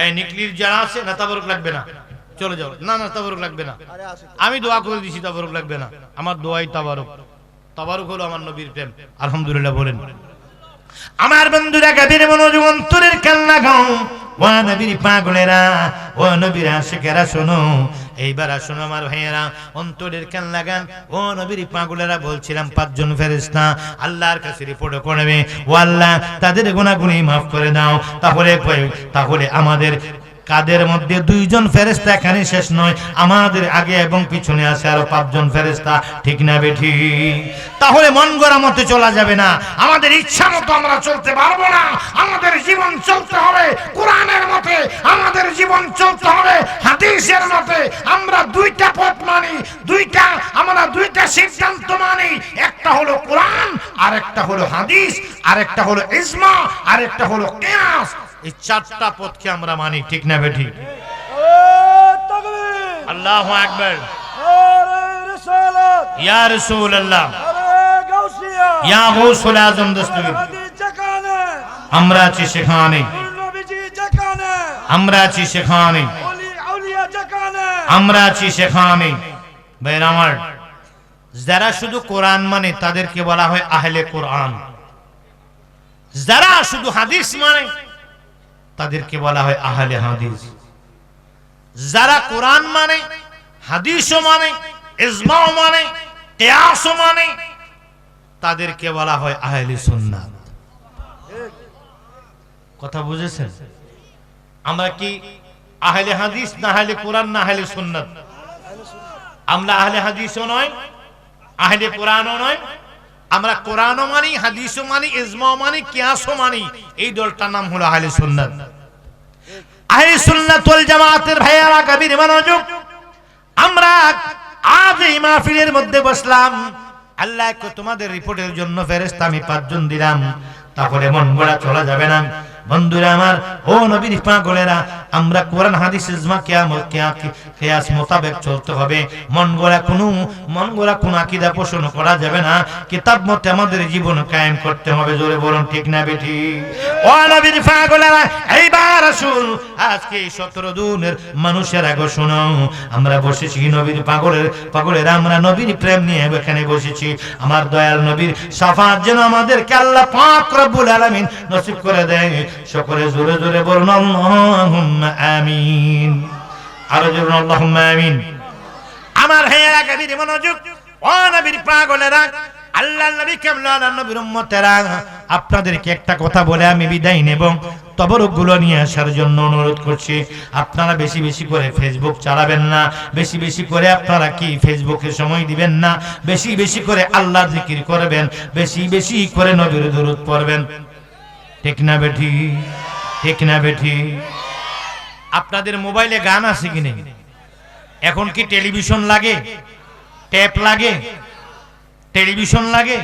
এই নিকলির যারা আছে না তাবারুক লাগবে না, চলে যাও। না না তাবারুক লাগবে না, আমি দোয়া করে দিছি তাবারুক লাগবে না, আমার দোয়াই তাবারুক। তাবারুক হলো আমার নবীর প্রেম। আলহামদুলিল্লাহ বলেন। আমার বন্ধুরা গভীর মনোযোগ অন্তরের কান লাগাও, ও নবীর পাগলেরা, ও নবীর আশিকেরা শোনো। এইবার শোনো আমার ভাইয়েরা, অন্তরের কান লাগান। ও নবীর পাগলেরা, বলছিলাম পাঁচজন ফেরেশতা আল্লাহর কাছে রিপোর্ট করবে, ও আল্লাহ তাদের গুনাহগুলি মাফ করে দাও। তাহলে আমাদের কাদের মধ্যে দুইজন ফেরেশতা এখানে শেষ নয়, আমাদের আগে এবং পিছনে আছে আরো পাঁচজন ফেরেশতা, ঠিক না বেঠি? তাহলে মন গড়া মতে চলা যাবে না, আমাদের ইচ্ছা মতো আমরা চলতে পারবো না। আমাদের জীবন চলতে হবে কোরআনের মতে, আমাদের জীবন চলতে হবে হাদিসের মতে। আমরা দুইটা পথ মানি, আমরা দুইটা সিদ্ধান্ত মানি। একটা হলো কোরআন, আর একটা হলো হাদিস, আর একটা হলো ইজমা, আর একটা হলো কিয়াস। এই চারটা পথকে আমরা মানি, ঠিক না বেঠি? আল্লাহু আকবার। ইয়া রাসূলুল্লাহ, ইয়া গাউসুল আযম দস্তগীর, আমরা আছি সেখানে, আমরা আছি সেখানে, আমরা আছি সেখানে। ভাইরা আমার, যারা শুধু কোরআন মানে তাদেরকে বলা হয় আহলে কোরআন। যারা শুধু হাদিস মানে তাদেরকে বলা হয় আহলে হাদিস। যারা কোরআন মানে, হাদিসও মানে, ইজমাও মানে, কিয়াসও মানে, তাদেরকে বলা হয় আহলে সুন্নাত। কথা বুঝেছেন? আমরা কি আহলে হাদিস না আহলে কোরআন না আহলে সুন্নাত? আমরা আহলে হাদিসও নয়, আহলে কোরআনও নয়। আমরা কোরআনও মানি, হাদিসও মানি, ইজমাও মানি, কিয়াসও মানি। এই দলটার নাম হলো আহলে সুন্নাত। আহলে সুন্নাত ওয়াল জামাতের ভাইয়ারা গভীর মনোযোগ। আমরা আজ এই মাহফিলের মধ্যে বসলাম, আল্লাহকে তোমাদের রিপোর্টের জন্য ফেরেশতা আমি 5 জন দিলাম। তাহলে মন গড়া চলা যাবে না। বন্ধুরা আমার, ও নবীর পাগলেরা, আমরা কোরআন হাদিস ইজমা কিয়াস মোতাবেক চলতে হবে। মন গড়া কোনো আকীদা পোষণ করা যাবে না। কিতাব মতে আমাদের জীবন কায়েম করতে হবে। জোরে বলুন, ঠিক না বেঠি? ও নবীর পাগলেরা, এইবার আসুন আজকে 17 দিনের মানুষের আগে শোনো। আমরা বসেছি নবীর পাগলেরা, আমরা নবীর প্রেম নিয়ে এখানে বসেছি। আমার দয়াল নবীর শাফাত যেন আমাদেরকে আল্লাহ পাক রব্বুল আলামিন নসিব করে দেয়। সকলে জোরে জোরে বলুন আল্লাহুম্মা আমিন। আরো জোরে আল্লাহুম্মা আমিন। আমার ভাইয়েরা গভীর মনোযোগ, ও নবীর পাগলেরা, আল্লাহর নবী কেবলার নবীর উম্মতেরা, আপনাদেরকে একটা কথা বলে আমি বিদায় নেব। তবরকগুলো নিয়ে আসার জন্য অনুরোধ করছি। আপনারা বেশি বেশি করে ফেসবুক চালাবেন না, বেশি বেশি করে আপনারা কি ফেসবুকে সময় দিবেন না, বেশি বেশি করে আল্লাহ জিকির করবেন, বেশি বেশি করে নবীর দরুদ পড়বেন, ঠিক না বেঠি? ঠিক না বেঠি? আপনাদের মোবাইলে গান আছে কি নেই? এখন কি টেলিভিশন লাগে? ট্যাপ লাগে? টেলিভিশন লাগে?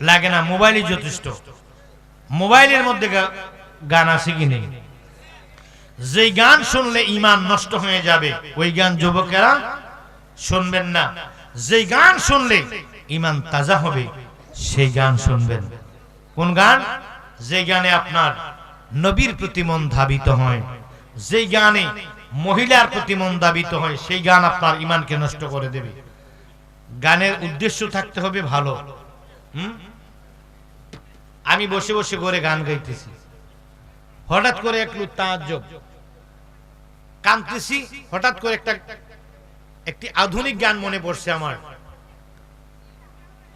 লাগে না, মোবাইলই যথেষ্ট। মোবাইলের মধ্যে গান আছে কি নেই? যে গান শুনলে ঈমান নষ্ট হয়ে যাবে ওই গান যুবকেরা শুনবেন না। যে গান শুনলে ঈমান তাজা হবে সেই গান শুনবেন। কোন গান? যে গানে আপনার নবীর প্রতি মন ধাবিত হয়, যে গানে মহিলার প্রতি মন ধাবিত হয়, সেই গান আপনার ঈমানকে নষ্ট করে দেবে। গানের উদ্দেশ্য থাকতে হবে ভালো। আমি বসে বসে ঘরে গান গাইতেছি, হঠাৎ করে একটু তাজ্জুব, কাঁদতেছি, হঠাৎ করে একটি আধুনিক গান মনে পড়ছে আমার।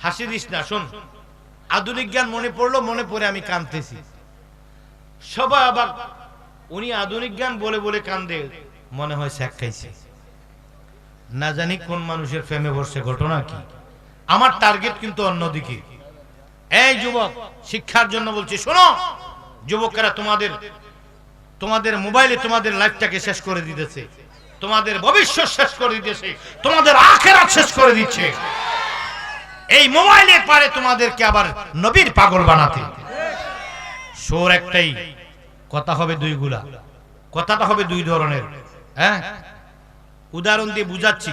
হাসি দিস না, শোন, আধুনিক গান মনে পড়লো, মনে পড়ে আমি কাঁদতেছি। সবাই আবার উনি আধুনিক গান বলে বলে কান্দে, মনে হয় স্যাক খাইছে। না জানি কোন মানুষের প্রেমে পড়ছে, ঘটনা কি। আমার টার্গেট কিন্তু অন্যদিকে। এই যুবক, শিক্ষার জন্য বলছি, শোনো যুবকেরা, তোমাদের মোবাইলে তোমাদের লাইফটাকে শেষ করে দিতেছে, তোমাদের ভবিষ্যৎ শেষ করে দিতেছে, তোমাদের আখিরাত শেষ করে দিচ্ছে। এই মোবাইলের পারে তোমাদেরকে আবার নবীর পাগল বানাতে। সুর একটাই, কথা হবে দুইগুলা, কথাটা হবে দুই ধরনের। হ্যাঁ, উদাহরণ দিয়ে বুঝাচ্ছি।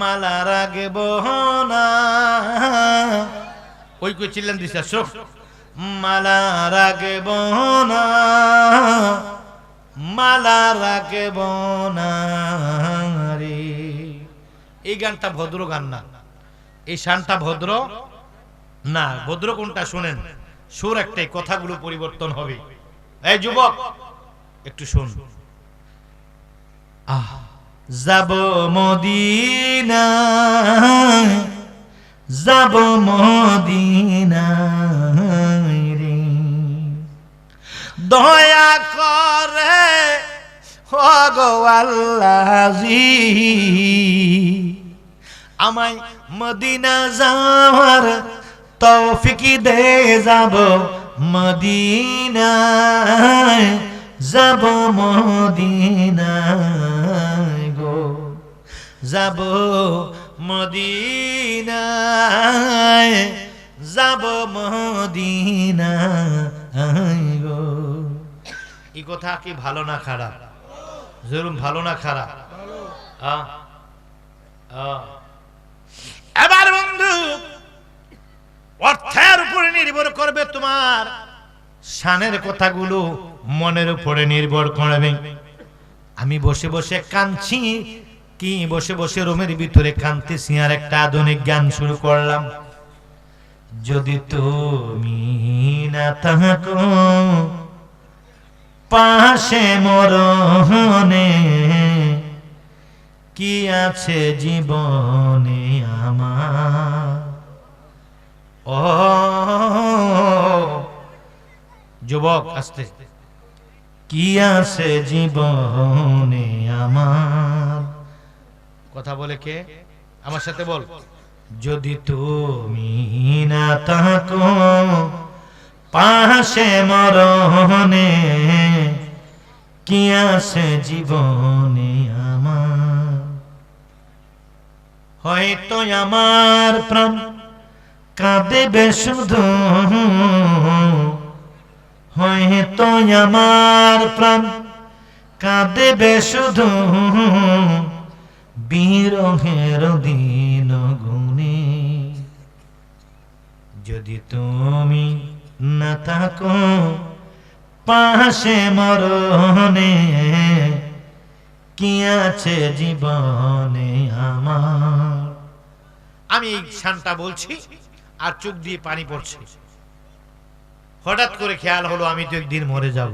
মালা রাগব না, ওই কই চিল্লান দিছে, মালা রাগব না হালা রাখব না রে। এই গানটা ভদ্র গান না, এই শানটা ভদ্র না। ভদ্র কোনটা শুনেন, সুর একটাই, কথাগুলো পরিবর্তন হবে। এই যুবক একটু শুন। যাব মদিনায়, যাব মদিনায় রে, দয়া করে ওগো আল্লাহজি আমায় মদিনা যাওয়ার তৌফিক দে। যাব মদিনায়, যাব মদিনায় গো, যাব মদিনায়, যাব মদিনায় গো। এই কথা কি ভালো না খারাপ? জরুর ভালো না খারাপ? এবার বন্ধু, অর্থের উপরে নির্ভর করবে তোমার শানের কথাগুলো, মনের উপরে নির্ভর করবে। আমি বসে বসে কাঁদছি কি বসে বসে রুমের ভিতরে কাঁদতেছি, আর একটা আধুনিক গান শুরু করলাম। যদি তুমি না থাকো পাশে মরণে, কি আছে জীবনে আমার। ও যুবক আস্তে, কি আছে জীবনে আমার। কথা বলে কে? আমার সাথে বল। যদি তুমি না থাকো পাশে মরণে, কি আছে জীবনে আমার। হয়তো আমার প্রাণ কাঁদেবে শুধু, হয়তো আমার প্রাণ কাঁদেবে শুধু, বিরহের দিন গুনে। যদি তুমি না থাকো পাশে মরণে, কি আছে জীবনে আমার। আমি এই শানটা বলছি আর চোখ দিয়ে পানি পড়ছে। হঠাৎ করে খেয়াল হলো আমি তো একদিন মরে যাব।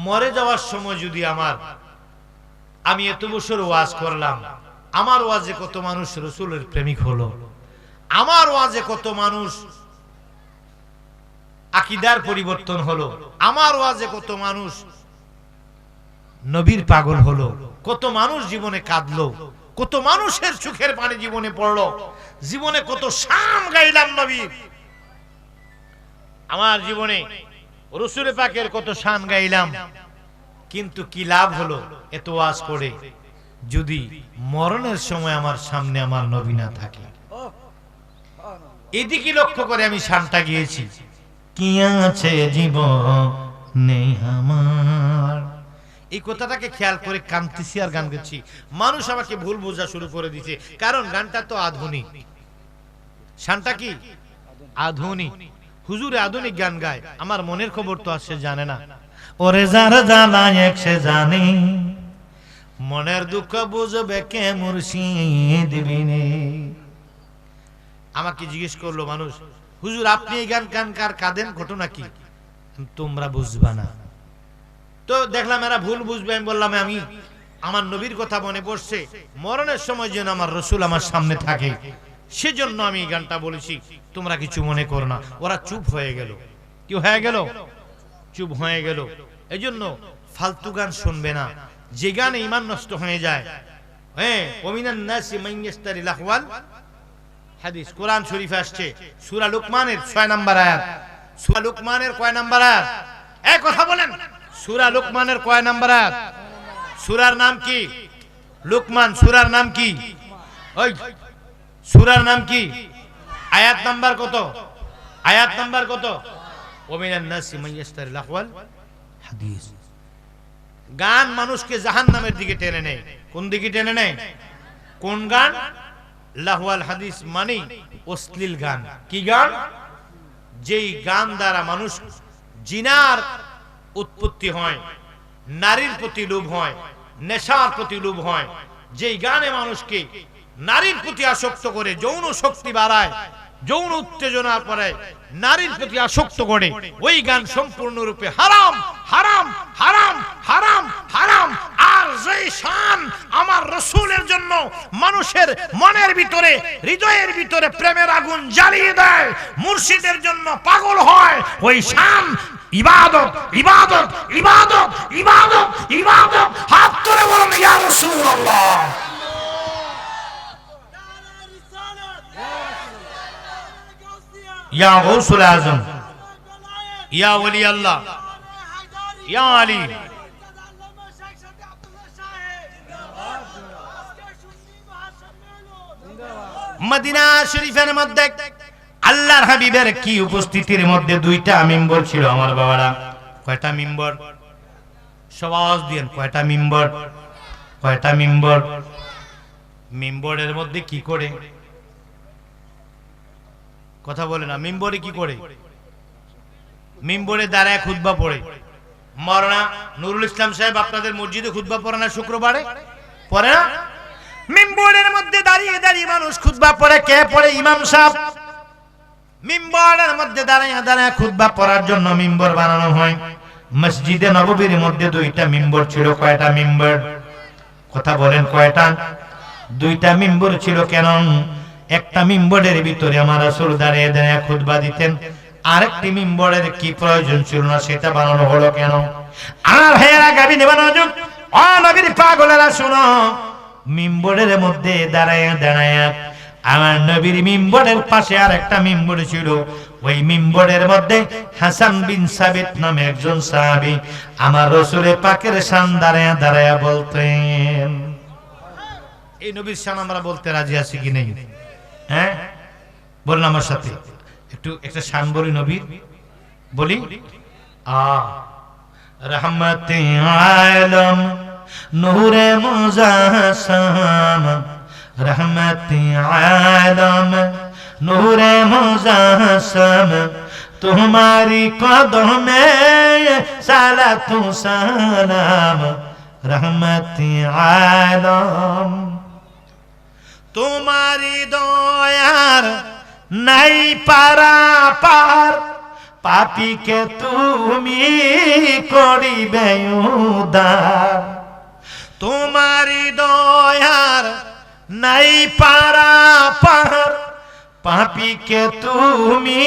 মরে যাওয়ার সময় যদি আমি এত বছর ওয়াজ করলাম, আমার ওয়াজে কত মানুষ রাসূলের প্রেমিক হলো, আমার ওয়াজে কত মানুষ আকীদার পরিবর্তন হলো, আমার ওয়াজে কত মানুষ নবীর পাগল হলো, কত মানুষ জীবনে কাঁদলো, কত মানুষের চোখের পানি জীবনে পড়লো, জীবনে কত শান গাইলাম নবীর। আমার জীবনে রাসূল পাকের কত শান গাইলাম, কিন্তু কি লাভ হলো এত ওয়াজ করে যদি মরণের সময় আমার সামনে আমার নবী না থাকে। এদিকে লক্ষ্য করে আমি শানটা গিয়েছি, কি আছে জীবনে আমার। এই কথাটাকে খেয়াল করে কাঁদতেছি আর গান গাচ্ছি। মানুষ আমাকে ভুল বোঝা শুরু করে দিয়েছে, কারণ গানটা তো আধুনিক। শানটা কি আধুনিক? হুজুরে আধুনিক গান গায়, আমার মনের খবর তো আর সে জানে না। ওরে যার জ্বালায় এক সে জানে, মনের দুঃখ বুঝবে কে মুর্শিদ বিনে। আমাকে জিজ্ঞেস করলো মানুষ, হুজুর আপনি এই গান কাঁদেন, ঘটনা কি? তোমরা বুঝবা না। তো দেখলাম এরা ভুল বুঝবে। আমি বললাম আমি আমার নবীর কথা মনে পড়ছে, মরণের সময় যেন আমার রাসূল আমার সামনে থাকে, সেজন্য আমি এই গানটা বলেছি, তোমরা কিছু মনে করো না। ওরা চুপ হয়ে গেল। কি হয়ে গেল? চুপ হয়ে গেল। এজন্য ফালতু গান শুনবে না, যে গানে ঈমান নষ্ট হয়ে যায়। ওমিনান নাসি মান ইশতারি লাহওয়াল হাদিস, কোরআন শরীফে আসছে, সূরা লুকমানের 6 নম্বর আয়াত। সূরা লুকমানের কয় নম্বর আয়াত? এই কথা বলেন, সূরা লুকমানের কয় নম্বর আয়াত? সূরার নাম কি? লুকমান। সূরার নাম কি? ওই সূরার নাম কি? আয়াত নাম্বার কত? আয়াত নাম্বার কত? ওমিনান নাসি মান ইশতারি লাহওয়াল হাদিস। গান মানুষকে জাহান্নামের দিকে টেনে নেয়। কোন দিকে টেনে নেয়? কোন গান? লাহওয়াল হাদিস মানে অশ্লীল গান। কি গান? যেই গান দ্বারা মানুষ জিনার উৎপত্তি হয়, নারীর প্রতি লোভ হয়, নেশার প্রতি লোভ হয়, যেই গানে মানুষকে নারীর প্রতি আসক্ত করে, যৌন শক্তি বাড়ায়, যৌন উত্তেজনা করে, নারীর প্রতি আসক্ত করে, ওই গান সম্পূর্ণরূপে হারাম, হারাম, হারাম, হারাম, হারাম। আর যেই শান আমার রাসূলের জন্য মানুষের মনের ভিতরে, হৃদয়ের ভিতরে প্রেমের আগুন জ্বালিয়ে দেয়, মুর্শিদের জন্য পাগল হয়, ওই শান ইবাদত, ইবাদত, ইবাদত, ইবাদত, ইবাদত। হাত তুলে বলুন ইয়া রাসূলুল্লাহ। ইয়া গৌসুল আজম, ইয়া ওলি আল্লাহ, ইয়া আলী। মদিনা শরীফের মধ্যে আল্লাহর হাবিবের কি উপস্থিতির মধ্যে দুইটা মিম্বর ছিল আমার বাবারা। কয়টা মিম্বর? সবাই দিয়েন, কয়টা মিম্বর? কয়টা মিম্বর? মিম্বরের মধ্যে কি করে? কথা বলে না। মিম্বরে কি করে? মিম্বরে দাঁড়ায় খুতবা পড়ে। মাওলানা নুরুল ইসলাম সাহেব আপনাদের মসজিদে খুতবা পড়ে না? শুক্রবারে পড়ে না? মিম্বরের মধ্যে দাঁড়িয়ে দাঁড়িয়ে মানুষ খুতবা পড়ে। কে পড়ে? ইমাম সাহেব। মিম্বরের মধ্যে দাঁড়িয়ে দাঁড়িয়ে খুতবা পড়ার জন্য মিম্বর বানানো হয়। মসজিদে নববীর মধ্যে দুইটা মিম্বর ছিল। কয়টা মিম্বর? কথা বলেন, কয়টা? দুইটা মিম্বর ছিল। কেন? একটা মিম্বরের ভিতরে আমার রাসূল দাঁড়িয়ে দাঁড়িয়ে খুতবা দিতেন, আরেকটি মিম্বরের কি প্রয়োজন ছিল না, সেটা বানানো হলো কেন? আর হেরা গাবি নেবানো যুগ, ও নবীর পাগলেরা শুনো, মিম্বরের মধ্যে দাঁড়ায় দাঁড়ায় আমার নবীর মিম্বরের পাশে আর একটা মিম্বর ছিল। ওই মিম্বরের মধ্যে হাসান বিন সাবিত নামে একজন সাহাবী আমার রাসূলের পাকের শান দাঁড়ায় দাঁড়ায় বলতেন। এই নবীর শান আমরা বলতে রাজি আছি কি নেই? হ্যাঁ বলুন আমার সাথে একটু একটা শান বলি নবীর, বলি। রহমতে আলম নূরে মুজাসসাম, রহমতে আলম নূরে মুজাসসাম, तुम्हारी कदम में सालातु सलाम, रहमते आलम। तुम्हारी दयार नहीं पारा पार, पापी के तुमी करिबे उद्धार। तुम्हारी दयार नहीं पारा पार, पापी के तुमी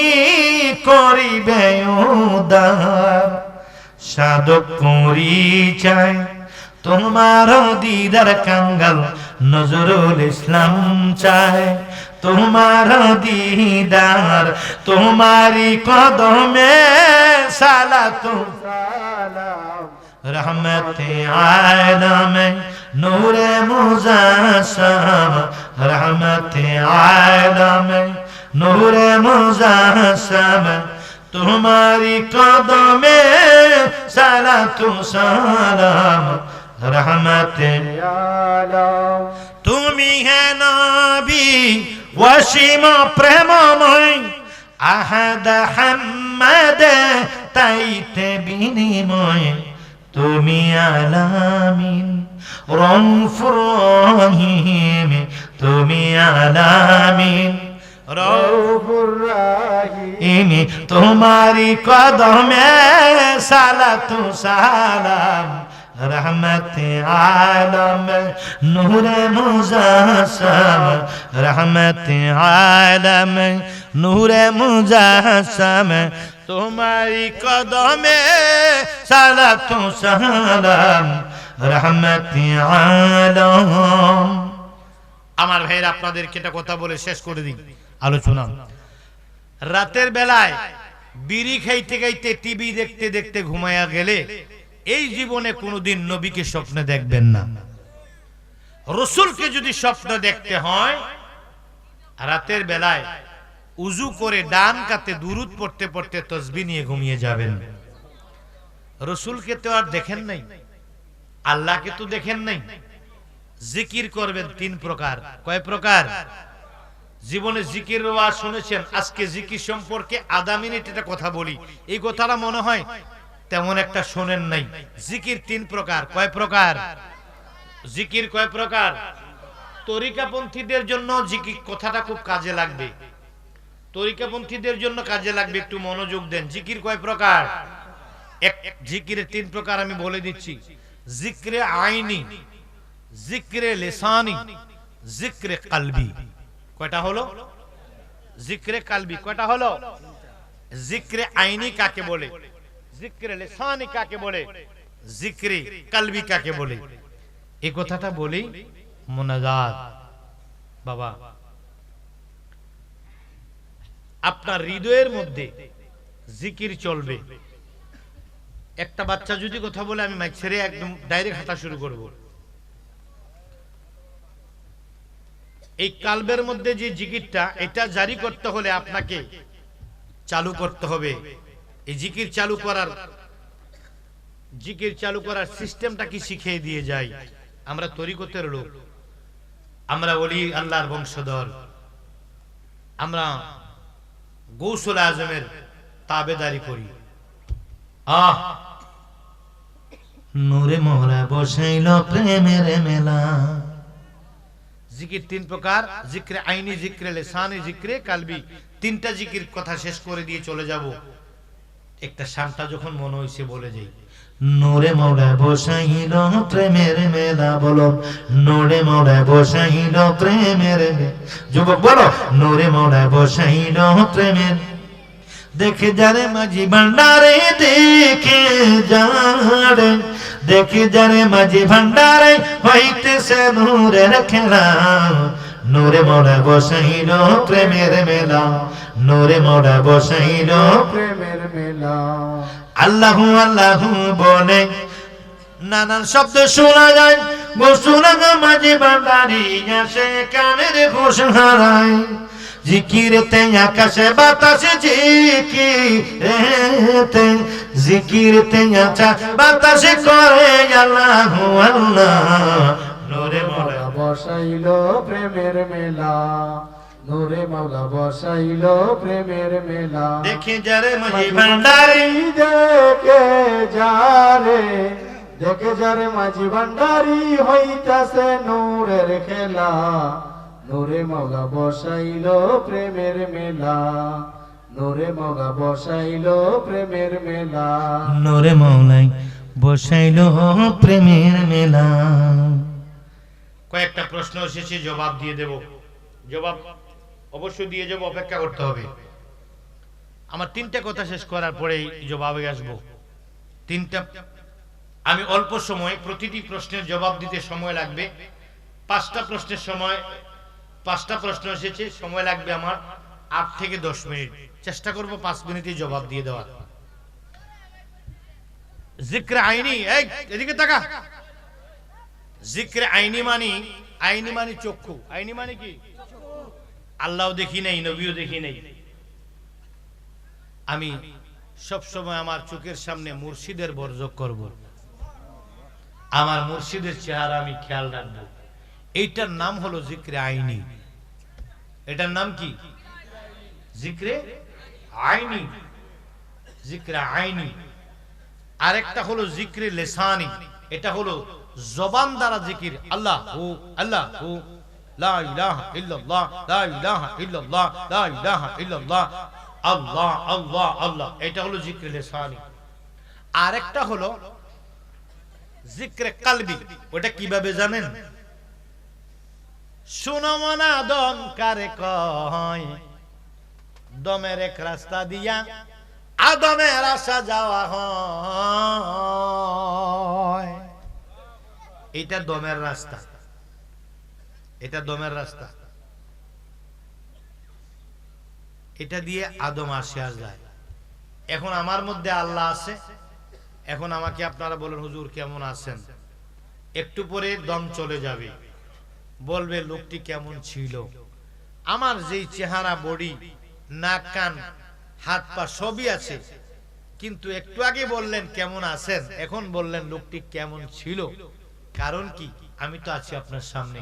करिबे उद्धार। साधक पরিচয় তোমার দিদার কাঙ্গাল নজরুল ইসলাম চায়, তোমার দিদার তোমারি কদমে সালাতু সালাম, রহমতে আলম নূরে মুজাসসাম, রহমতে আলম নূরে মুজাসসাম, तुम्हारी कदमे सालातु सलाम, रहमते आलम। তুমি হে নবী ওয়াসিম প্রেমময়, আহাদ হাম্মাদ তাইতে বিনিময়, তুমি আলামিন রউফুর রহিম, তুমি আলামিন রউফুর রহিম, তোমারি কদমে সালাতু সালাম, रहमते आलम नूरे मुजासम, रहमते आलम नूरे मुजासम, तुम्हारी कदमे सालातु सलाम, रहमते आलम। আমার ভাইরা আপনাদেরকে একটা কথা বলে শেষ করে দিই আলোচনা। রাতের বেলায় বিড়ি খাইতে খাইতে টিভি দেখতে দেখতে ঘুমায়া গেলে এই জীবনে কোনোদিন নবীকে স্বপ্নে দেখবেন না। রাসূলকে যদি স্বপ্ন দেখতে হয় রাতের বেলায় উযু করে ডান কাতে দুরূদ পড়তে পড়তে তাসবিহ নিয়ে ঘুমিয়ে যাবেন। রাসূলকে তো আর দেখেন নাই, আল্লাহকে তো দেখেন নাই। জিকির করবেন তিন প্রকার। কয় প্রকার? জীবনে জিকির ওয়াজ শুনেছেন, আজকে জিকির সম্পর্কে আধা মিনিট একটা কথা বলি। এই কথাটা মনে হয় তেমন একটা শোনেন নাই। জিকির তিন প্রকার। কয় প্রকার? জিকির কয় প্রকার? তরিকাপন্থীদের জন্য জিকির কথাটা খুব কাজে লাগবে, তরিকাপন্থীদের জন্য কাজে লাগবে, একটু মনোযোগ দেন। জিকির কয় প্রকার? এক জিকিরের তিন প্রকার আমি বলে দিচ্ছি। জিক্রে আইনি, জিক্রে লিসানি, জিক্রে কলবি। কয়টা হলো? জিক্রে কলবি কয়টা হলো? জিক্রে আইনি কাকে বলে, জিক্রে লিসানি কাকে বলে, জিক্রে কলবি কাকে বলে, এই কথাটা বলি। মুনাজাত বাবা, আপনার হৃদয়ের মধ্যে জিকির চলবে। একটা বাচ্চা যদি কথা বলে, আমি মাইক ছেড়ে একদম ডাইরেক্ট হাঁটা শুরু করব। এই কালবের মধ্যে যে জিকিরটা, এটা জারি করতে হলে আপনাকে চালু করতে হবে। এই জিকির চালু করার সিস্টেমটা কি শিখিয়ে দিয়ে যায়। আমরা তরিকতের লোক, আমরা ওলি আল্লাহর বংশধর, আমরা গৌসুল আজমের তাবেদারি করি। নূরে মোরা বসাইল প্রেমের মেলা। জিকির তিন প্রকার, জিক্রে আইনি, জিক্রে লিসানি, জিক্রে কলবি। তিনটা জিকির কথা শেষ করে দিয়ে চলে যাব। একটা শানটা যখন মনে হইছে বলে যাই। নূরে মোরা বসাইল প্রেমের মেলা। বলো, নূরে মোরা বসাইল প্রেমের মেলা। যুবক বলো, নূরে মোরা বসাইল প্রেমের। দেখে যারে মাঝি ভান্ডারে, দেখে যারে, দেখে যারে মাঝি ভান্ডারে, হইতেছে নূরের খেলা। নূরে মোরা বসাইল প্রেমের মেলা, নূরে মোরা বসাইল প্রেমের মেলা। আল্লাহু আল্লাহু বলে নানান শব্দ শোনা যায়, গোসুলাগা মাঝি ভান্ডারি আসে কানের ঘোষ হারায়। জিকিরতে আকাশে বাতাসে জিকিরতে, জিকিরতে আকাশে বাতাসে করে আল্লাহু আল্লাহ। নূরে মোরা বসাইল প্রেমের মেলা, নূরে মাওলা বসাইল প্রেমের মেলা। দেখে যারে মাঝি ভান্ডারি, দেখে যারে, দেখে যারে মাঝি ভান্ডারি, হইতাছে নূরের খেলা। নূরে মাওলা বসাইল প্রেমের মেলা, নূরে মাওলা বসাইল প্রেমের মেলা। নূরে মাওলাই বসাইল প্রেমের মেলা। কয়েকটা প্রশ্ন এসেছে, জবাব দিয়ে দেব। জবাব অবশ্যই দিয়ে যাব, অপেক্ষা করতে হবে। আমার তিনটা কথা শেষ করার পরেই জবাবে আসবো। তিনটা, আমি অল্প সময়, প্রতিটি প্রশ্নের জবাব দিতে সময় লাগবে। পাঁচটা প্রশ্নের সময়, পাঁচটা প্রশ্ন এসেছে, সময় লাগবে আমার 8 থেকে 10 মিনিট। চেষ্টা করব 5 মিনিটে জবাব দিয়ে দেওয়ার। জিক্রে আইনি, এই এদিকে তাকা। জিক্রে আইনি মানি চক্ষু। আইনি মানে কি? আল্লাহও দেখি নাই, নবীও দেখি নাই। আমি সব সময় আমার চোখের সামনে মুর্শিদের বর্জক করব, আমার মুর্শিদের চেহারা আমি খেয়াল রাখবো। এইটার নাম হলো জিক্রে আইনি। এটার নাম কি? জিক্রে আইনি, জিক্রে আইনি। আরেকটা হলো জিক্রে লিসানি। এটা হলো জবান দ্বারা জিকির। আল্লাহ হু, আল্লাহ হু, লা ইলাহা ইল্লাল্লাহ, লা ইলাহা ইল্লাল্লাহ, লা ইলাহা ইল্লাল্লাহ, আল্লাহ আল্লাহ আল্লাহ। এটা হলো জিক্রে লিসানি। আরেকটা হলো জিক্রে কলবি। ওটা কিভাবে জানেন? শুনো মনা দম কারে কয়, দমের এক রাস্তা দিয়া আদমের আসা যাওয়া হয়। এটা দমের রাস্তা, এটা দমের রাস্তা। এটা দিয়ে আদম আসে আর যায়। এখন আমার মধ্যে আল্লাহ আছে। এখন আমাকে আপনারা বলেন, হুজুর কেমন আছেন? একটু পরে দম চলে যাবে, বলবে লোকটি কেমন ছিল। আমার যেই চেহারা, বডি, নাক, কান, হাত পা সবই আছে, কিন্তু একটু আগে বললেন কেমন আছেন, এখন বললেন লোকটি কেমন ছিল। কারণ কি? আমি তো আছি আপনার সামনে,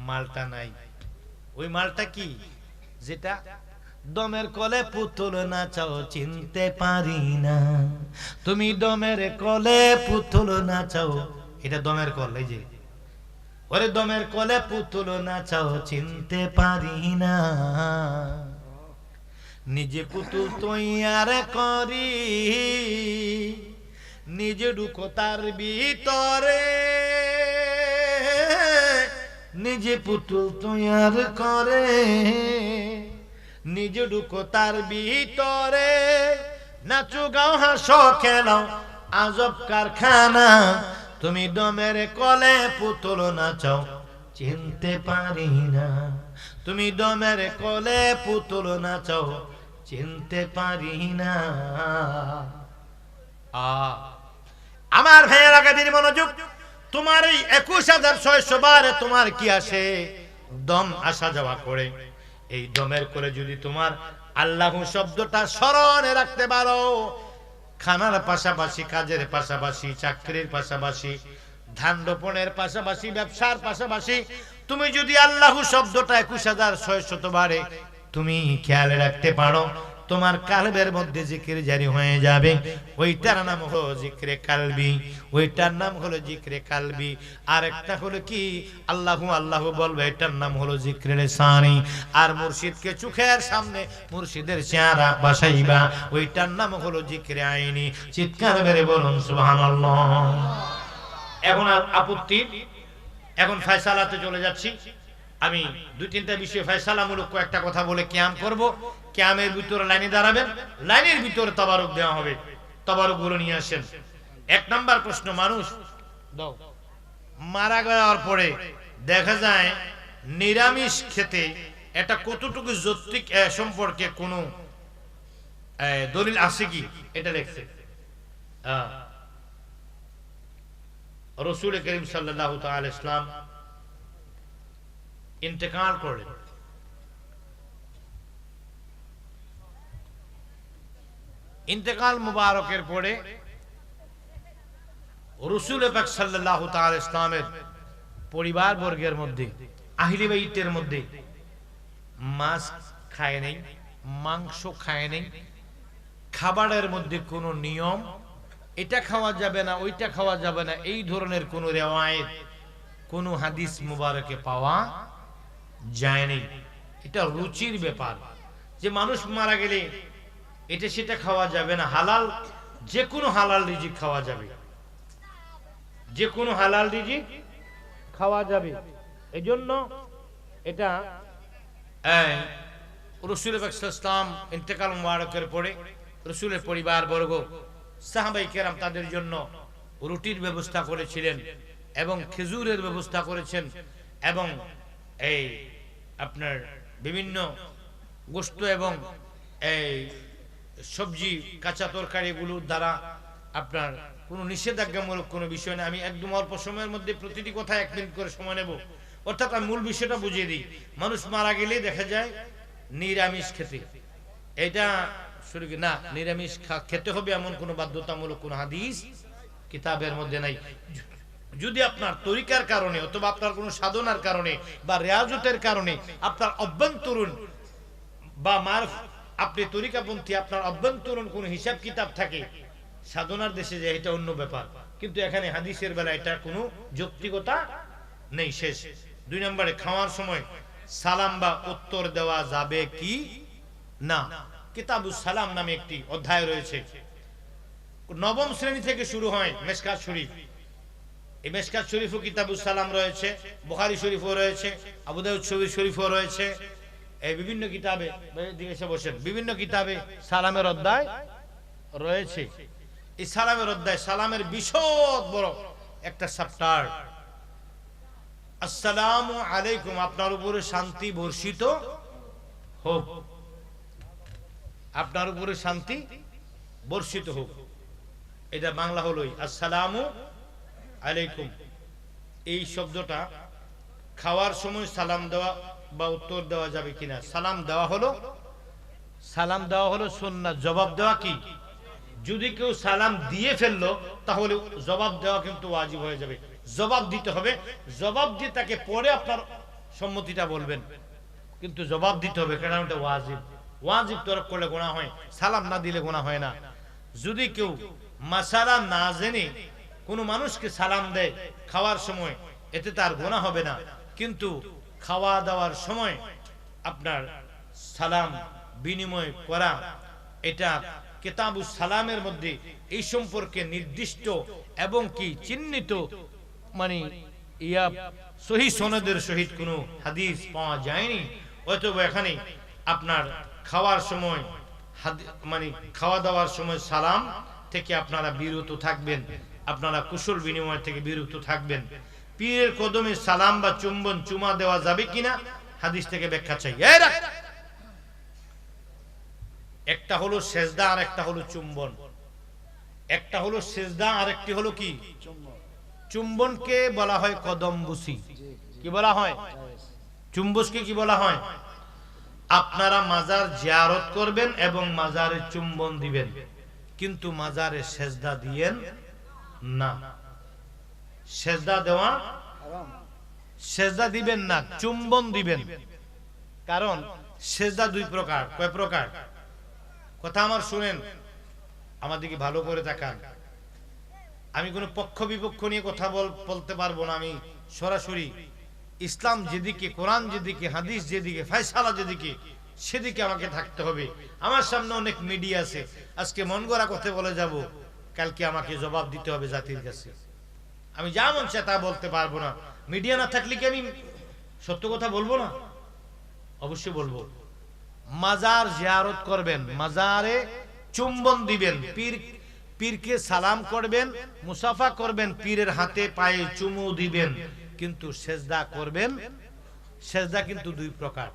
মালটা নাই। ওই মালটা কি? যেটা দমের কোলে পুতুল নাচাও চিনতে পারি না, তুমি দমের কোলে পুতুল নাচাও, এটা দমের কল। এই যে ওরে দমের কোলে পুতুল নাচাও চিনতে পারি না, নিজে পুতুল তৈয়ার করি নিজে ঢুকো তার ভিতরে, নিজে পুতুল তৈয়ার করে নিজে ঢুকো তার ভিতরে, নাচো গাও হাসো খেলাও আজব কারখানা, তুমি দমের কোলে পুতুল নাচাও চিনতে পারি না, তুমি দমের কোলে পুতুল নাচাও চিনতে পারি না। আমার ভাইয়েরা গাদির মনোযোগ, তোমার এই 21,600 বারে তোমার কি আসে? দম আসা যাওয়া করে। এই দমের করে যদি তোমার আল্লাহ শব্দটা স্মরণে রাখতে পারো, খানার পাশাপাশি, কাজের পাশাপাশি, চাকরির পাশাপাশি, ধান রোপণের পাশাপাশি, ব্যবসার পাশাপাশি তুমি যদি আল্লাহ শব্দটা 21,600 বারে তুমি খেয়াল রাখতে পারো, তোমার কালবের মধ্যে জিকির জারি হয়ে যাবে। ওইটার নাম হলো জিকরে কালবি, ওইটার নাম হলো জিকরে কালবি। আর একটা হলো কি, আল্লাহু আল্লাহু বলবে, এটার নাম হলো জিকরে লিসানি। আর মুর্শিদকে চোখের সামনে মুর্শিদের চেহারা বসাইবা, ওইটার নাম হলো জিকরে আইনি। চিৎকার মেরে বলুন সুবহানাল্লাহ। এখন আর আপত্তি, এখন ফয়সালাতে চলে যাচ্ছি। আমি দুই তিনটা বিষয় ফয়সালামূলক কয়েকটা কথা বলে কিয়াম করব। কিয়ামের ভিতরে লাইনে দাঁড়াবেন, লাইনের ভিতরে তাবারুক দেওয়া হবে। তাবারুক গুলো নিয়ে আসেন। এক নাম্বার প্রশ্ন, মানুষ দাও মারা যাওয়ার পরে দেখা যায় নিরামিষ খেতে এটা কতটুকু যৌক্তিক সম্পর্কে কোনো দলিল আছে কি? এটা লেখছে রাসূল করিম সাল্লাল্লাহু তাআলা আলাইহি ওয়াসাল্লাম ইন্তেকাল করলেন। ইন্তেকাল মুবারকের পরে রাসূল পাক সাল্লাল্লাহু তাআলা আলাইহি ওয়াসাল্লামের পরিবার বর্গের মধ্যে, আহলে বাইতের মধ্যে মাছ খায় নাই, মাংস খায় নাই, খাবারের মধ্যে কোনো নিয়ম, এটা খাওয়া যাবে না, ওইটা খাওয়া যাবে না, এই ধরনের কোনো রিওয়ায়াত, কোনো হাদিস মুবারকে পাওয়া যায়নি। এটা রুচির ব্যাপার, যে মানুষ মারা গেলে এটা সেটা খাওয়া যাবে না, হালাল যে কোনো হালাল রিজিক খাওয়া যাবে, যে কোনো হালাল রিজিক খাওয়া যাবে। এজন্য এটা রাসূল পাক সাল্লাল্লাহু আলাইহি ওয়াসাল্লাম ইন্তেকাল মুবারকের পরে রাসূলের পরিবার বর্গ, সাহাবায়ে কেরাম তাদের জন্য রুটির ব্যবস্থা করেছিলেন এবং খেজুরের ব্যবস্থা করেছেন এবং এই আপনার বিভিন্ন গোশত এবং এই সবজি কাঁচা তরকারিগুলোর দ্বারা আপনার কোনো নিষেধাজ্ঞামূলক কোনো বিষয় না। আমি একদম অল্প সময়ের মধ্যে প্রতিটি কথা 1 মিনিট করে সময় নেব, অর্থাৎ আমি মূল বিষয়টা বুঝিয়ে দিই। মানুষ মারা গেলে দেখা যায় নিরামিষ খেতে, এটা শুরু না, নিরামিষ খেতে হবে এমন কোনো বাধ্যতামূলক কোনো হাদিস কিতাবের মধ্যে নাই। যদি আপনার তরিকার কারণে অথবা আপনার কোনো সাধনার কারণে বা রিয়াজতের কারণে আপনার অভ্যন্তরীণ বা মারফ, আপনি তরিকাপন্থী, আপনার অভ্যন্তরীণ কোনো হিসাব কিতাব থাকে, সাধনার দেশে যায়, এটা অন্য ব্যাপার। কিন্তু এখানে হাদিসের বেলা এটা কোনো যৌক্তিকতা নেই। শেষ 2 নম্বরে, খাওয়ার সময় সালাম বা উত্তর দেওয়া যাবে কি না। কিতাবুস সালাম নামে একটি অধ্যায় রয়েছে, 9ম শ্রেণী থেকে শুরু হয় মেশকাত শরীফ। এই মেশকাত শরীফও কিতাবুস সালাম রয়েছে, বুখারী শরীফও রয়েছে, আবু দাউদ শরীফও রয়েছে, এই বিভিন্ন কিতাবে এসে বসেন, বিভিন্ন কিতাবে সালামের অধ্যায় রয়েছে। এই সালামের অধ্যায়, সালামের বিশদ বড় একটা চ্যাপ্টার। আসসালামু আলাইকুম, আপনার উপরে শান্তি বর্ষিত হোক, আপনার উপরে শান্তি বর্ষিত হোক, এটা বাংলা হলোই আসসালামু আলাইকুম। এই শব্দটা খাওয়ার সময় সালাম দেওয়া বা উত্তর দেওয়া যাবে কিনা? সালাম দেওয়া হলো সুন্নাত, জবাব দেওয়া কি? যদি কেউ সালাম দিয়ে ফেললো তাহলে জবাব দেওয়া কিন্তু ওয়াজিব হয়ে যাবে, জবাব দিতে হবে। জবাব দিয়ে তাকে পরে আপনার সম্মতিটা বলবেন, কিন্তু জবাব দিতে হবে, কারণ এটা ওয়াজিব। ওয়াজিব তরক করলে গুনাহ হয়, সালাম না দিলে গুনাহ হয় না। যদি কেউ মাসালা না জেনে কোনো মানুষকে সালাম দেয় খাওয়ার সময়, এতে তার গুনাহ হবে না। কিন্তু খাওয়া দাওয়ার সময় আপনার সালাম বিনিময় করা, এটা কিতাবুস সালামের মধ্যে এই সম্পর্কে নির্দিষ্ট এবং কি চিহ্নিত মানে সহিহ সনদের সহিত কোনো হাদিস পাওয়া যায়নি। অতএব এখানে আপনার খাওয়ার সময় মানে খাওয়া দাওয়ার সময় সালাম থেকে আপনারা বিরত থাকবেন, আপনারা কুশল বিনিময় থেকে বিরত থাকবেন। পীরের কদমে সালাম বা চুম্বন চুমা দেওয়া যাবে কিনা হাদিস থেকে ব্যাখ্যা চাই। একটা হলো সেজদা আর একটা হলো চুম্বন। একটা হলো সেজদা আর একটি হলো কি চুম্বনকে বলা হয় কদমবুসি। কি বলা হয়? চুম্বসকে কি বলা হয়? আপনারা মাজার জিয়ারত করবেন এবং মাজারে চুম্বন দিবেন, কিন্তু মাজারে সেজদা দিয়েন না। সেজদা দেওয়া সেজদা দিবেন না, চুম্বন দিবেন। কারণ সেজদা দুই প্রকার। কয় প্রকার? কথা আমার শুনেন, আমাদেরকে ভালো করে তাকান। আমি কোনো পক্ষ বিপক্ষ নিয়ে কথা বলতে পারবো না। আমি সরাসরি ইসলাম যেদিকে, কোরআন যেদিকে, হাদিস যেদিকে, ফয়সালা যেদিকে, সেদিকে আমাকে থাকতে হবে। আমার সামনে অনেক মিডিয়া আছে, আজকে মন গড়া কথা বলে যাব, কালকে আমাকে জবাব দিতে হবে জাতির কাছে। আমি যা মন চায় তা বলতে পারবো না। মিডিয়া না থাকলে কি আমি সত্য কথা বলবো না? অবশ্যই বলবো। মাজার জিয়ারত করবেন, মাজারে চুম্বন দিবেন, পীরকে সালাম করবেন, মুসাফা করবেন, পীরের হাতে পায়ে চুমু দিবেন, কিন্তু সেজদা করবেন। সেজদা কিন্তু দুই প্রকার।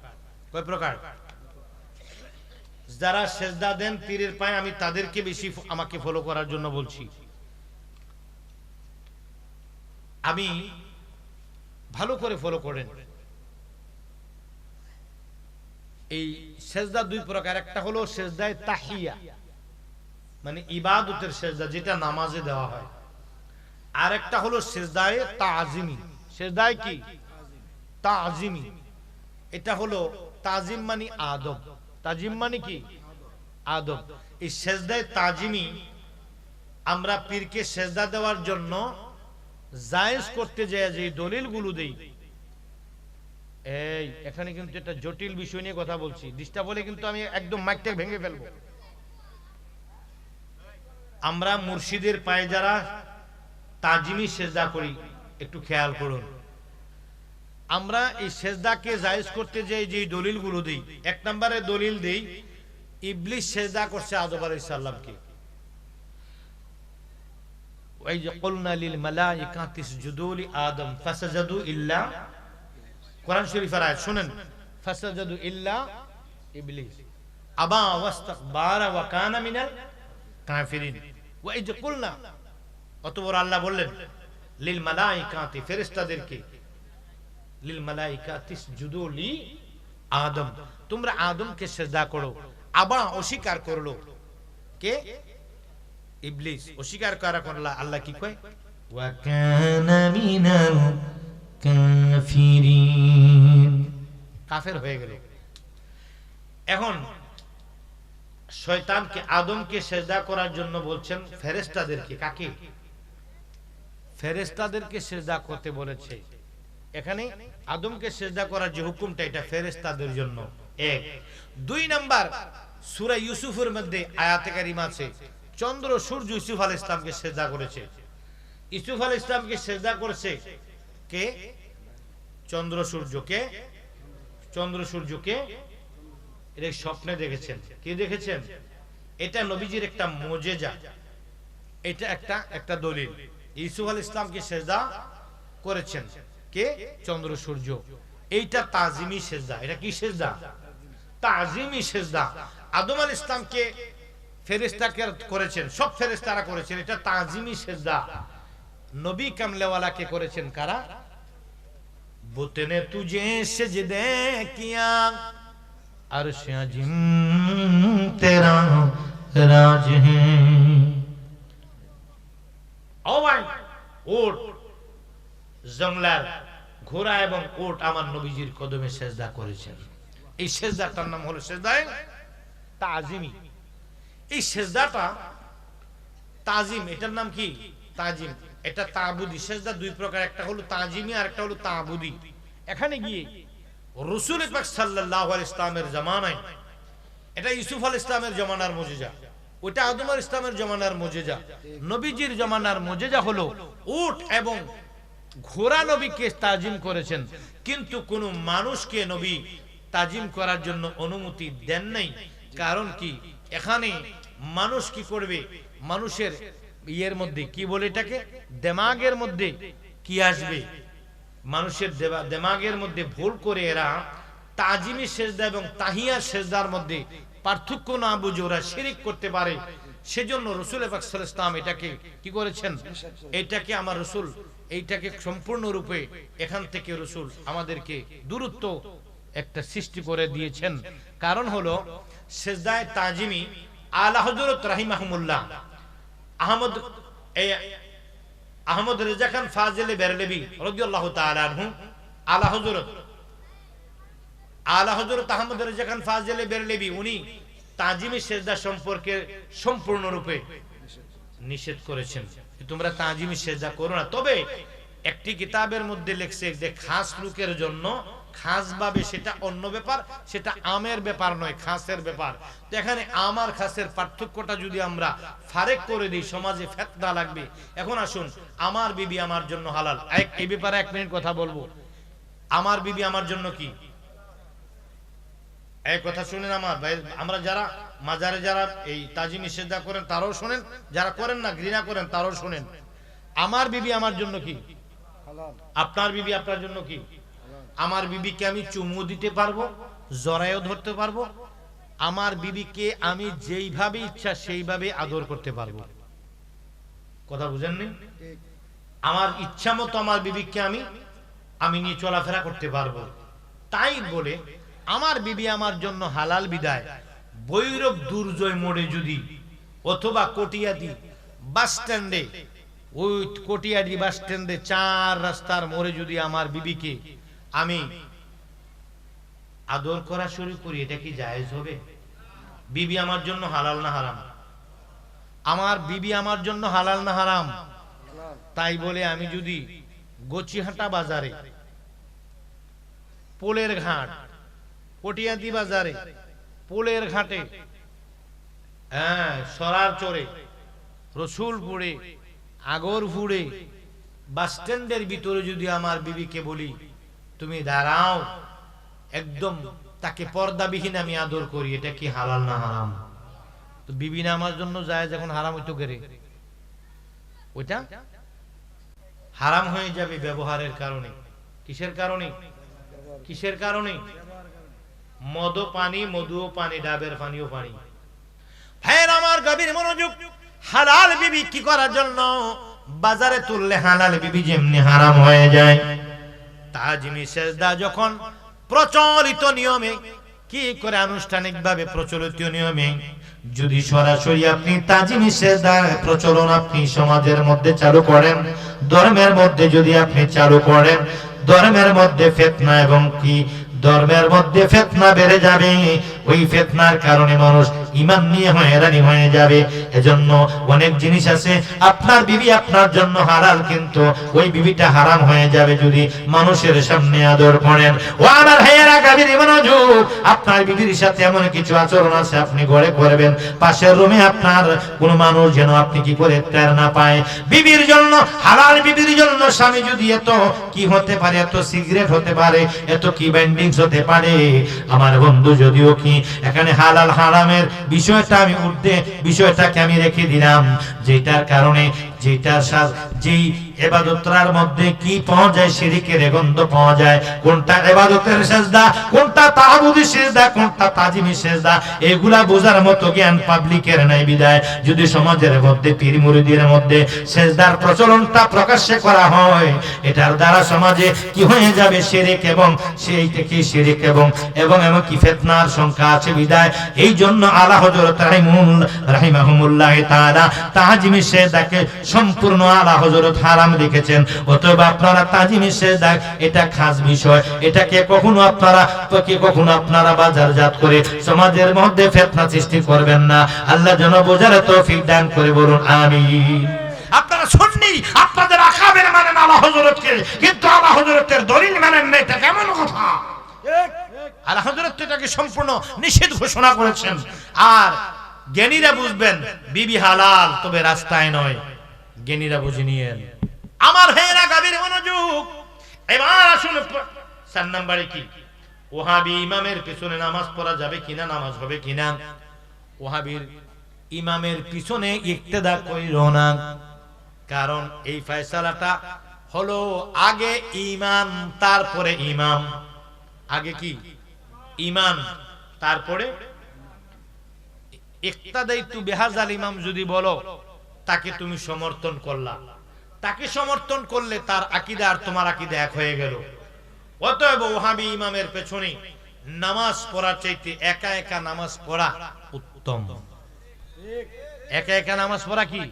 কয় প্রকার? যারা সেজদা দেন পীরের পায়ে, আমি তাদেরকে বেশি আমাকে ফলো করার জন্য বলছি। আমি ভালো করে ফলো করেন। এই সেজদা দুই প্রকার। একটা হলো সেজদায়ে তাহিয়া, মানে ইবাদতের সেজদা, যেটা নামাজে দেওয়া হয়। আর একটা হলো সেজদায়ে তাজিমি। সেজদায়ে কি? তাজিমি। এটা হলো তাজিম মানে আদব। তাজিম মানে কি? আদব। এই সেজদায়ে তাজিমি আমরা পীরকে সেজদা দেওয়ার জন্য জায়েজ করতে যায় যে দলিলগুলো দেই। এই এখানে কিন্তু একটা জটিল বিষয় নিয়ে কথা বলছি, ডিস্টার্ব হলে কিন্তু আমি একদম মাইকটা ভেঙে ফেলবো। আমরা মুর্শিদের পায়ে যারা তাজিমি সেজদা করি, একটু খেয়াল করুন। আমরা এই সেজদাকে জায়েজ করতে যাই যে দলিলগুলো দেই। এক নম্বরে দলিল দেই, ইবলিস সেজদা করছে আদম আলাইহিস সালামকে। ওই যে কুলনা লিল মালাইকাতি ইসজুদু লি আদম ফাসাজাদু ইল্লা, কোরআন শরীফের আয়াত শুনেন, ফাসাজাদু ইল্লা ইবলিস আবা ওয়াস্তাকবারা ওয়া কানা মিনাল কাফিরিন। ওই যে কুলনা, অতঃপর আল্লাহ বললেন লিল মালাইকাতি, ফেরেশতাদেরকে, লিল মালাইকাতি ইসজুদু লি আদম, তোমরা আদমকে সিজদা করো। আবা অস্বীকার করলো কে? ইবলিস। অস্বীকার করার পর আল্লাহ কি কয়? ওয়া কানা মিনাল কাফিরিন, কাফের হয়ে গেল। এখন শয়তানকে, আদমকে সিজদা করার জন্য বলছেন ফেরেশতাদেরকে। কাকে? ফেরেশতাদেরকে সিজদা করতে বলেছে। এখানে আদমকে সিজদা করার যে হুকুমটা, এটা ফেরেশতাদের জন্য। এক। দুই নাম্বার, সূরা ইউসুফের মধ্যে আয়াতে কারিমা আছে, চন্দ্র সূর্য ইউসুফ আলাইহিস সালামকে সিজদা করেছে। ইউসুফ আলাইহিস সালামকে সিজদা করেছে কে? চন্দ্র সূর্যকে। চন্দ্র সূর্যকে এর স্বপ্নে দেখেছেন। কি দেখেছেন? এটা নবীজির একটা মুজিজা, এটা একটা দলিল। ইউসুফ আলাইহিস সালামকে সিজদা করেছেন কে? চন্দ্র সূর্য। এইটা তাজিমি সিজদা। এটা কি সিজদা? তাজিমি সিজদা। আদম আলাইহিস সালামকে ফেরেশতাকে করেছেন, সব ফেরেশতারা করেছেন, এটা তাজিমি সিজদা। নবী কামলেওয়ালাকে করেছেন কারা? বুতনে তুঝে সিজদে কিয়া अर्श अज़ीम तेरा राज है। ও ভাই, উট, জংলার ঘোড়া এবং উট আমার নবীজির কদমে সিজদা করেছেন। এই সিজদাটার নাম হলো সিজদায়ে তাজিমি। এই সেজদাটা তাজিম, এটার নাম কি? তাজিম। এটা তাবুদি। সেজদা দুই প্রকার, একটা হলো তাজিমি আর একটা হলো তাবুদি। এখানে গিয়ে রাসূল পাক সাল্লাল্লাহু আলাইহি ইসলামের জামানায়, এটা ইউসুফ আলাইহিস সালামের জামানার মুজিজা, ওটা আদম আলাইহিস সালামের জামানার মুজিজা। নবীজির জামানার মুজিজা হলো উট এবং ঘোড়া নবীকে তাজিম করেছেন, কিন্তু কোন মানুষকে নবী তাজিম করার জন্য অনুমতি দেন নাই। কারণ কি? এখানে মানুষ কি করবে? মানুষের ইয়ের মধ্যে কি বলে এটাকে, দেমাগের মধ্যে কি আসবে? মানুষের দেমাগের মধ্যে ভুল করে এরা তাজিমি সেজদা এবং তাহিয়া সেজদার মধ্যে পার্থক্য না বুঝে ওরা শিরিক করতে পারে। সেজন্য রাসূল পাক সাল্লাল্লাহু আলাইহি ওয়াসাল্লাম এটাকে কি করেছেন? এটাকে আমার রাসূল এইটাকে সম্পূর্ণরূপে এখান থেকে রাসূল আমাদেরকে দূরত্ব একটা সৃষ্টি করে দিয়েছেন। কারণ হলো সেজদায়ে তাজিমি আলা হযরত রাহিমাহুমুল্লাহ আহমদ রেজা খান ফাজিলে বেরলভী রাদিয়াল্লাহু তাআলা আনহু, আলা হযরত আহমদ রেজা খান ফাজিলে বেরলভী উনি তাজিমি সেজদা সম্পর্কে সম্পূর্ণরূপে নিষেধ করেছেন, তোমরা তাজিমি সেজদা করো না। তবে একটি কিতাবের মধ্যে লেখছে যে খাস লোকের জন্য খাস ভাবে, সেটা অন্য ব্যাপার, সেটা আমের ব্যাপার নয়, খাসের ব্যাপার। তো এখানে আমার খাসের পার্থক্যটা যদি আমরা ফারেক করে দিই, সমাজে ফিতনা লাগবে। এখন আসুন, আমার বিবি আমার জন্য হালাল, এই ব্যাপারে 1 মিনিট কথা বলবো। আমার বিবি আমার জন্য কি? এই কথা শুনেন আমার ভাই, আমরা যারা মাজারে যারা এই তাজিমি সেজদা করেন তারাও শুনেন, যারা করেন না ঘৃণা করেন তারাও শুনেন। আমার বিবি আমার জন্য কি? আপনার বিবি আপনার জন্য কি? আমার বিবিকে আমি চুমু দিতে পারবো, জড়ায়ও ধরতে পারবো, আমার বিবিকে আমি যেইভাবে ইচ্ছা সেইভাবে আদর করতে পারবো। কথা বুঝেননি? আমার ইচ্ছা মতো আমার বিবিকে আমি নিয়ে চলাফেরা করতে পারবো। তাই বলে আমার বিবি আমার জন্য হালাল বিদায় বৈরব দুর্জয় মোড়ে যদি, অথবা কটিয়াদি বাস স্ট্যান্ডে, ওই কটিয়াদি বাস স্ট্যান্ডে 4 রাস্তার মোড়ে যদি আমার বিবিকে আমি আদর করা শুরু করি, এটা কি জায়েজ হবে? বিবি আমার জন্য হালাল না হারাম? আমার বিবি আমার জন্য হালাল না হারাম? তাই বলে আমি যদি গচিহাটা বাজারে, পোলের ঘাট, কটিয়াদি বাজারে, পোলের ঘাটে, সরার চরে, রসুলপুরে, আগরপুরে, বাস স্ট্যান্ডের ভিতরে যদি আমার বিবিকে বলি তুমি দাঁড়াও, একদম তাকে পর্দাবিহীন আমি আদর করি, এটা কি হালাল না হারাম? তো বিবি না আমার জন্য যায়, যখন হারাম হইতো গেরে, ওইটা হারাম হয়ে যাবে ব্যবহারের কারণে। কিসের কারণে? কিসের কারণে? মদও পানি, মধুও পানি, ডাবের পানিও পানি। ভাইয়ের আমার গভীর মনোযোগ। হালাল বিবি কি করার জন্য? বাজারে তুললে হালাল বিবি যেমনি হারাম হয়ে যায়, তাজিমি সেজদা যখন প্রচলিত নিয়মে কি করে, আনুষ্ঠানিক ভাবে প্রচলিত নিয়মে যদি সরাসরি আপনি তাজিমি সেজদার প্রচলন আপনি সমাজের মধ্যে চালু করেন, ধর্মের মধ্যে যদি আপনি চালু করেন, ধর্মের মধ্যে ফিতনা এবং কি ধর্মের মধ্যে ফিতনা বেড়ে যাবে। ওই ফিতনার কারণে মানুষ ঈমান নিয়ে হয়রানি হয়ে যাবে। এজন্য অনেক জিনিস আছে আপনার বিবি আপনার জন্য হালাল, কিন্তু ওই বিবিটা হারাম হয়ে যাবে যদি মানুষের সামনে আদর করেন। ও আমার ভাইয়েরা গভীর মনোযোগ, আপনার বিবির সাথে এমন কিছু আচরণ আছে আপনি ঘরে করবেন, পাশের রুমে আপনার কোন মানুষ যেন আপনি কি করে টের না পায়। বিবির জন্য, হালাল বিবির জন্য স্বামী যদি এত কি হতে পারে, এত সিগারেট হতে পারে, এত কি ব্যান্ডিংস হতে পারে। আমার বন্ধু, যদিও কি এখানে হালাল হারামের বিষয়টা আমি বিষয়টাকে আমি রেখে দিলাম, যেটার কারণে যেই ইবাদতের মধ্যে কি পাওয়া যায়, শিরকের গন্ধ পাওয়া যায়। কোনটা ইবাদতের সেজদা, কোনটা তাআবুদি সেজদা, কোনটা তাজিমি সেজদা, এগুলা বোঝার মতো জ্ঞান পাবলিকের নাই। বিদায় যদি সমাজের মধ্যে পীর মুরিদের মধ্যে সেজদার প্রচলনটা প্রকাশ্যে করা হয়, এটার দ্বারা সমাজে কি হয়ে যাবে, শিরক এবং সেই থেকে শিরক এবং কি ফিতনার সংখ্যা আছে। বিদায় এই জন্য আলা হযরত রাহিমাহুল্লাহ তাআলা তাজিমি সেজদাকে সম্পূর্ণ আলা হযরত হারাম রেখেছেন। অতএব আপনারা তাজিমে সেজদা এটা খাস বিষয়, এটাকে কখনো আপনারা বাজারজাত করে সমাজের মধ্যে ফিতনা সৃষ্টি করবেন না। আল্লাহ যেন বোঝার তৌফিক দান করে, বলুন আমিন। আপনারা সুন্নি, আপনাদের আকাবের মানেন আলা হযরতকে, কিন্তু আলা হযরতের দলিল মানেন না, এটা কেমন কথা? আলা হযরত এটাকে সম্পূর্ণ নিষেধ ঘোষণা করেছেন। আর জ্ঞানীরা বুঝবেন বিবি হালাল, তবে রাস্তায় নয়। জ্ঞানীরা বুঝে নিয়েন। আমার ভাইয়েরা গভীর মনোযোগ। এবার আসুন 4 নম্বরে কি, ওহাবি ইমামের পিছনে নামাজ পড়া যাবে কিনা, নামাজ হবে কিনা। ওহাবির ইমামের পিছনে ইক্তেদা কইরো না, কারণ এই ফয়সালাটা হলো আগে ইমাম তারপরে ইমাম। আগে কি ইমাম তারপরে ইক্তাদাইতু বিহাজাল ইমাম যদি বলো, তাকে তুমি সমর্থন করলা। তাকে সমর্থন করলে তার আকীদা আর তোমার আকীদা এক হয়ে গেল। অতএব ওহাবি ইমামের পেছনে নামাজ পড়ার চাইতে একা একা নামাজ পড়া উত্তম। একা একা নামাজ পড়া কি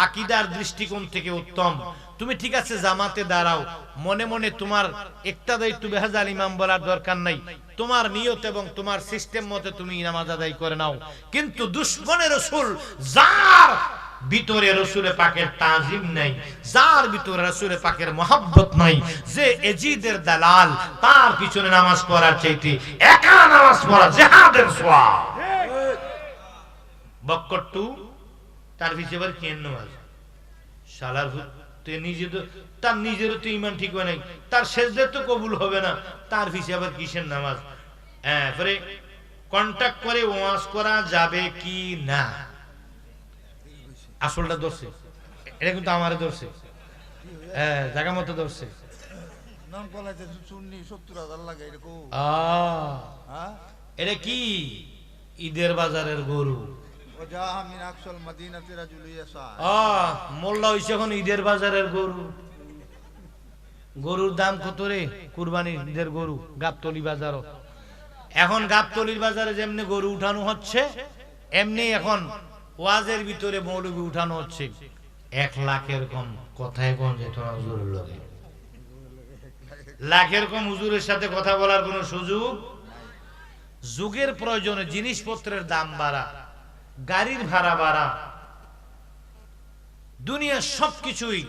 আকীদার দৃষ্টিকোণ থেকে উত্তম। তুমি ঠিক আছে জামাতে দাঁড়াও, মনে মনে তোমার ইক্তাদাইতু বিহাজাল ইমাম বলার দরকার নাই, তোমার নিয়ত এবং তোমার সিস্টেম মতে তুমি নামাজ আদায় করে নাও। কিন্তু দুশমনে রাসূল, যার ভিতরে রাসূলে পাকের তাজিম নাই, যার ভিতরে রাসূলে পাকের মহব্বত নাই, যে এজিদের দালাল, তার পিছনে নামাজ পড়ার চাইতে একা নামাজ পড়া জিহাদের সওয়াব। বক্কটু তার হিসেবে কেন নামাজ শালার তে নিজে তো তার নিজেরও তো ঈমান ঠিক হয় নাই, তার সেজদা তো কবুল হবে না, তার হিসেবে কিসের নামাজ? পরে কন্টাক্ট করে ওয়াজ করা যাবে কি না, আসলটা ধরছে। এটা কিন্তু আমারে ধরছে, জায়গা মতো ধরছে। এটা কি ঈদের বাজারের গরু? মোল্লা হইছে এখন ঈদের বাজারের গরু। গরুর দাম কত রে? কুরবানির ঈদের গরু গাবতলী বাজারও। এখন গাবতলীর বাজারে যেমনি গরু উঠানো হচ্ছে, এমনি এখন ওয়াজের ভিতরে মৌলবি উঠানো হচ্ছে 1 লাখের কম। কথায় কোন যেত না হুজুরের লগে, লাখের কম হুজুরের সাথে কথা বলার কোন সুযোগ। যুগের প্রয়োজনে জিনিসপত্রের দাম বাড়া, গাড়ির ভাড়া বাড়া, দুনিয়ার সবকিছুই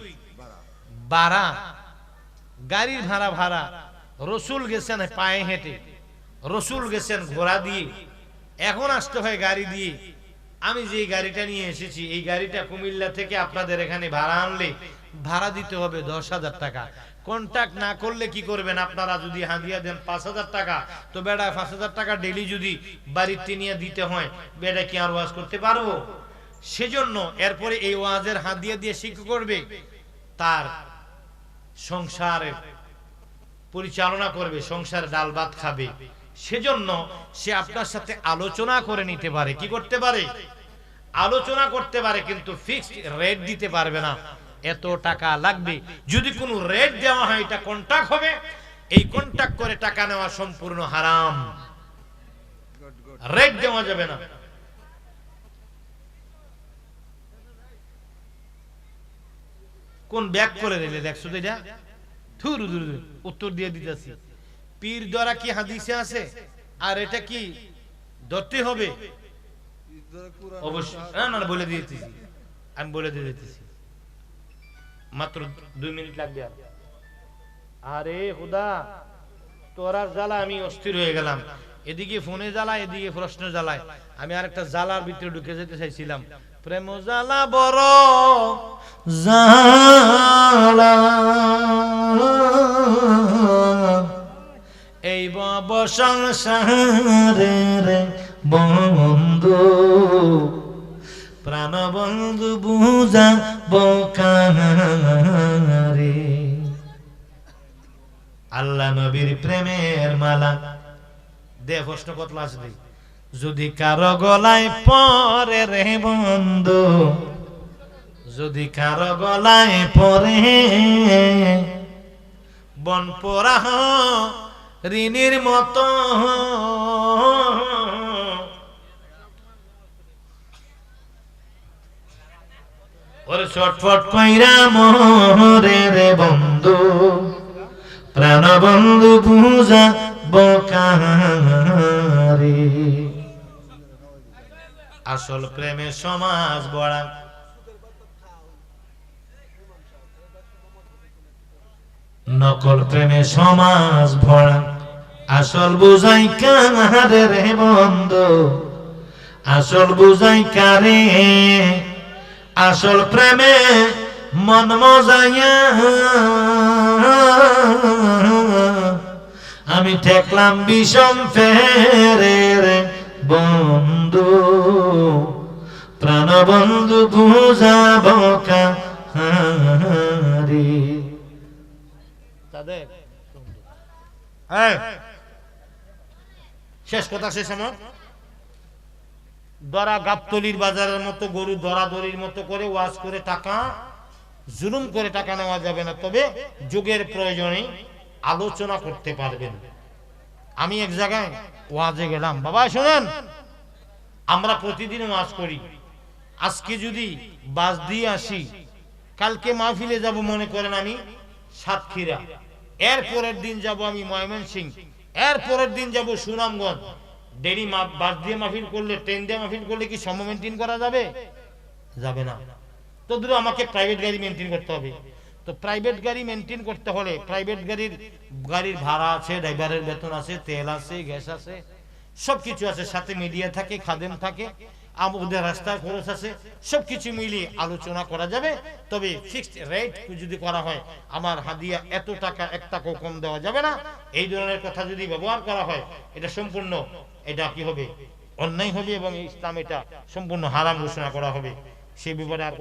বাড়া। গাড়ির ভাড়া। রসুল গেছেন পায়ে হেঁটে, রসুল গেছেন ঘোড়া দিয়ে, এখন আসতে হয় গাড়ি দিয়ে। আমি যে গাড়িটা নিয়ে এসেছি, এই গাড়িটা কুমিল্লা থেকে আপনাদের এখানে ভাড়া আনলে ভাড়া দিতে হবে 10,000 টাকা। কন্টাক্ট না করলে কি করবেন আপনারা? যদি হাদিয়া দেন 5,000 টাকা, তো বেড়া 5,000 টাকা ডেলি যদি বাড়িতে নিয়ে দিতে হয়, বেড়া কি আর ওয়াজ করতে পারবো? সেজন্য এরপরে এই ওয়াজের হাদিয়া দিয়ে শিক্ষা করবে, তার সংসারের পরিচালনা করবে, সংসারে ডাল ভাত খাবে। সেজন্য সে আপনার সাথে আলোচনা করে নিতে পারে। কি করতে পারে? আলোচনা করতে পারে, কিন্তু ফিক্সড রেট দিতে পারবে না, এত টাকা লাগবে। যদি কোনো রেট দেওয়া হয়, এটা কন্ট্রাক্ট হবে। এই কন্ট্রাক্ট করে টাকা নেওয়া সম্পূর্ণ হারাম, রেট দেওয়া যাবে না। কোন ব্যাক করে দিলে দেখছো তো? এটা থুর উত্তর দিয়ে দিতেছি। পীর দ্বারা কি হাদিসে আছে? আর এটা কি ধরতে হবে? অবশ্যই না, বলে দিয়েছি, আমি বলে দিতেছি। মাত্র 2 মিনিট লাগবে। আরে খুদা, তোরার জ্বালা আমি অস্থির হয়ে গেলাম। এদিকে ফোনে জ্বালায়, এদিকে প্রশ্ন জ্বালায়। আমি আর একটা জ্বালার ভিতরে ঢুকে যেতে চাইছিলাম। প্রেম জ্বালা বড় জ্বালা, এই বব সংসারের বন্ধু, প্রাণ বন্ধু বুঝা বকারে। আল্লাহ নবীর প্রেমের মালা দে। প্রশ্ন কত আসবে? যদি কারো গলায় পরে রে বন্ধু, যদি কারো গলায় পরে, বন পোড়া ঋণীর মতো, ওরে ছটফট কইরা মরে রে বন্ধু, প্রাণ বন্ধু বুঝা বকারে। আসল প্রেমে সমাজ বড়া, নকল প্রেমে সমাজ ভরা। আসল বুঝাই কারে রে বন্ধু, আসল বুঝাই কারে। আসল প্রেমে মন মজাইয়া আমি ঠেকলাম বিষম ফেরে রে বন্ধু, প্রাণ বন্ধু বুঝাবো কারে। শেষ কথা শেষ আমার। দরা গাবতলির বাজারের মতো গরু দরাদরির মতো করে ওয়াজ করে টাকা জুলুম করে টাকা নেওয়া যাবে না, তবে যুগের প্রয়োজনে আলোচনা করতে পারবেন। আমি এক জায়গায় ওয়াজে গেলাম, বাবা শুনেন, আমরা প্রতিদিন ওয়াজ করি, আজকে যদি বাস দিয়ে আসি, কালকে মাহফিলে যাব মনে করেন আমি সাতক্ষীরা, এর পরের দিন যাব আমি ময়মনসিংহ, এর পরের দিন যাব সুনামগঞ্জ। ডেলি বাস দিয়ে মাহফিল করলে, ট্রেন দিয়ে মাহফিল করলে কি সময় মেনটেন করা যাবে? যাবে না। তো ধরো আমাকে প্রাইভেট গাড়ি মেনটেন করতে হবে। তো প্রাইভেট গাড়ি মেনটেন করতে হলে প্রাইভেট গাড়ির ভাড়া আছে, ড্রাইভারের বেতন আছে, তেল আছে, গ্যাস আছে, সবকিছু আছে, সাথে মিডিয়া থাকে, খাদেম থাকে, ওদের রাস্তার খরচ আছে, সবকিছু মিলিয়ে আলোচনা করা যাবে। তবে ফিক্সড রেট যদি করা হয়, আমার হাদিয়া এত টাকা, 1 টাকাও কম দেওয়া যাবে না, এই ধরনের কথা যদি ব্যবহার করা হয়, এটা সম্পূর্ণ এটা কি হবে? অন্যায় হবে, এবং ইসলাম এটা সম্পূর্ণ হারাম ঘোষণা করা হবে। সে ব্যাপারে আর